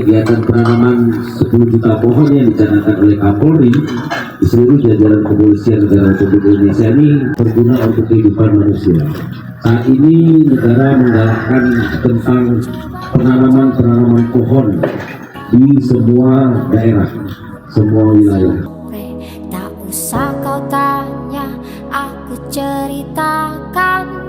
kegiatan penanaman 10 juta pohon yang dicanangkan oleh Kapolri di seluruh jajaran kepolisian negara Republik Indonesia ini berguna untuk kehidupan manusia. Saat ini negara menggalakkan tentang penanaman pohon di semua daerah, semua wilayah. Tak usah kau tanya, aku ceritakan.